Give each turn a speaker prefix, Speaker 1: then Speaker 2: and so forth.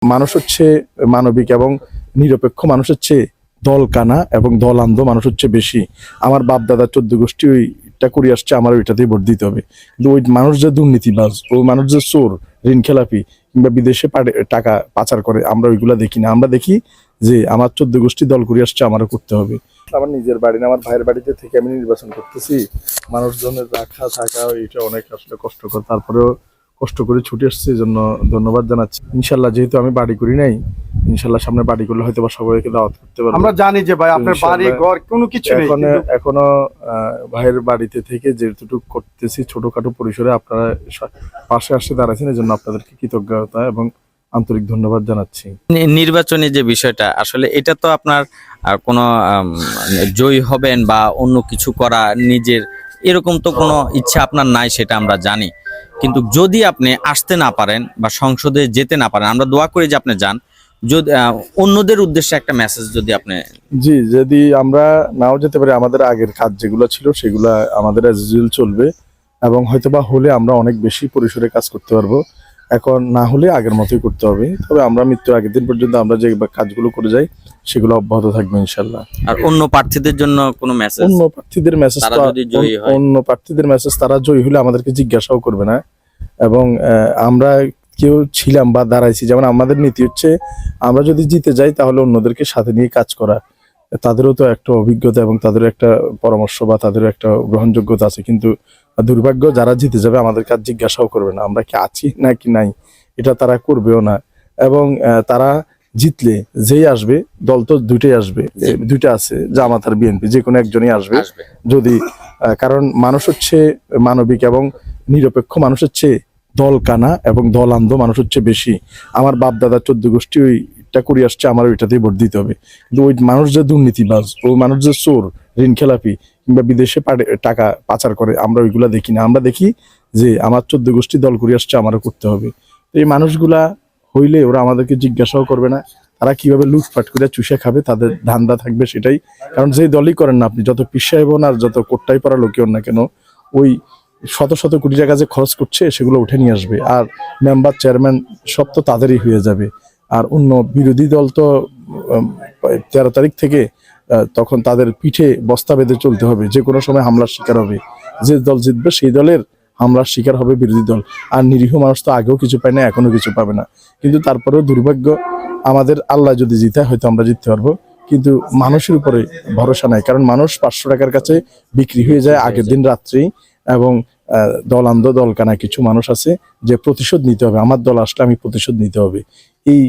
Speaker 1: মানুষ হচ্ছে মানবিক এবং নিরপেক্ষ, মানুষ হচ্ছে দল কানা এবং দল আন্ধ মানুষ হচ্ছে বেশি। আমার বাপ দাদা 14 গোষ্ঠী ওইটা করে আসছে, আমার ওইটাতেই ভোট দিতে হবে। কিন্তু ওই মানুষ যে দুর্নীতিবাজ, ওই মানুষ যে চোর, ঋণ খেলাপি কিংবা বিদেশে টাকা পাচার করে, আমরা ওইগুলা দেখি না। আমরা দেখি যে আমার 14 গোষ্ঠী দল করে আসছে, আমারও করতে হবে। আমার নিজের বাড়ি না, আমার ভাইয়ের বাড়িতে থেকে আমি নির্বাচন করতেছি। মানুষজনের রাখা থাকা এটা অনেক আসলে কষ্টকর, তারপরেও কষ্ট করে ছুটে আসছে, এই জন্য ধন্যবাদ জানাচ্ছি। ইনশাল্লাহ, যেহেতু আমি বাড়ি করি নাই, ইনশাল্লাহ সামনে বাড়ি করলে হয়তো বা সবাইকে দাওয়াত করতে পারবো।
Speaker 2: আমরা জানি যে ভাই আপনার বাড়ি ঘর কোনো কিছু নেই,
Speaker 1: এখনো ভাইয়ের বাড়িতে থেকে যেটুকু করতেছি ছোটখাটো পরিসরে, আপনারা পাশে আসতে দাঁড়াচ্ছেন, এই জন্য আপনাদেরকে কৃতজ্ঞতা এবং আন্তরিক ধন্যবাদ জানাচ্ছি।
Speaker 3: নির্বাচনী যে বিষয়টা, আসলে এটা তো আপনার কোনো জয়ী হবেন বা অন্য কিছু করা নিজের এরকম তো কোনো ইচ্ছা আপনার নাই, সেটা আমরা জানি। কিন্তু যদি আপনি আসতে না পারেন বা সংসদে যেতে না পারেন, আমরা দোয়া করি যে আপনি যান। যদি অন্যদের উদ্দেশ্যে একটা মেসেজ যদি আপনি।
Speaker 1: জি, যদি আমরা নাও যেতে পারি, আমাদের আগের কাজ যেগুলো ছিল সেগুলা আমাদের অ্যাজ ইউজুয়াল চলবে, এবং হয়তোবা হলে আমরা অনেক বেশি পরিসরে কাজ করতে পারবো। এখন না হলে আগের মতোই করতে হবে, তবে আমরা মৃত্যুর আগের দিন পর্যন্ত আমরা যে কাজগুলো করে যাই সেগুলো অব্যাহত থাকবে ইনশাল্লাহ।
Speaker 3: আর অন্য প্রার্থীদের জন্য কোনো মেসেজ?
Speaker 1: অন্য প্রার্থীদের মেসেজ, তারা জয়ী হলে আমাদেরকে জিজ্ঞাসাও করবে না। এবং আমরা কেউ ছিলাম বা দাঁড়াইছি, যেমন আমাদের নীতি হচ্ছে আমরা যদি জিতে যাই তাহলে অন্যদেরকে সাথে নিয়ে কাজ করা। তাদেরও তো একটা অভিজ্ঞতা এবং তাদেরও একটা পরামর্শ বা তাদেরও একটা গ্রহণযোগ্যতা আছে। কিন্তু দুর্ভাগ্য, যারা জিতে যাবে আমাদের কাজ জিজ্ঞাসাও করবে না, আমরা কি আছি নাকি নাই, এটা তারা করবেও না। এবং তারা জিতলে যেই আসবে, দল তো দুইটাই আসবে, দুইটা আছে, জামাত আর বিএনপি, যে কোনো একজনই আসবে। যদি কারণ মানুষ হচ্ছে মানবিক এবং নিরপেক্ষ, মানুষ হচ্ছে দল কানা এবং দল আন্ধ মানুষ হচ্ছে বেশি। আমার বাপ দাদা 14 গোষ্ঠী ওইটা করে আসছে, আমার ওইটাতেই ভোট দিতে হবে। কিন্তু ওই মানুষ যে দুর্নীতিবাজ, ওই মানুষ যে চোর, ঋণ খেলাপি কিংবা বিদেশে টাকা পাচার করে, আমরা ওইগুলা দেখি না। আমরা দেখি যে আমার 14 গোষ্ঠী দল করে আসছে, আমারও করতে হবে। এই মানুষগুলা হইলে ওরা আমাদেরকে জিজ্ঞাসাও করবে না, তারা কিভাবে লুটপাট করে চুষে খাবে তাদের ধান্দা থাকবে সেটাই। কারণ যে দলই করেন না আপনি, যত পিসাই হন আর যত কোট্টাই পড়া লোকই হন না কেন, ওই শত শত কোটি টাকা যে খরচ করছে সেগুলো উঠে নিয়ে আসবে, আর মেম্বার চেয়ারম্যান সব তো তাদেরই হয়ে যাবে। আর অন্য বিরোধী দল তো 13 তারিখ থেকে তখন তাদের পিঠে বস্তা বেঁধে চলতে হবে, যে কোনো সময় হামলার শিকার হবে। যে দল জিতবে সেই দলের হামলার শিকার হবে বিরোধী দল। আর নিরীহ মানুষ তো আগেও কিছু পায় না, এখনো কিছু পাবে না। কিন্তু তারপরেও দুর্ভাগ্য, আমাদের আল্লাহ যদি জিতে হয়তো আমরা জিততে পারবো, কিন্তু মানুষের উপরে ভরসা নাই। কারণ মানুষ 500 টাকার কাছে বিক্রি হয়ে যায় আগের দিন রাত্রেই। এবং দল আন্ধ দল কানা কিছু মানুষ আছে যে প্রতিশোধ নিতে হবে, আমার দল আসলে আমি প্রতিশোধ নিতে হবে, এই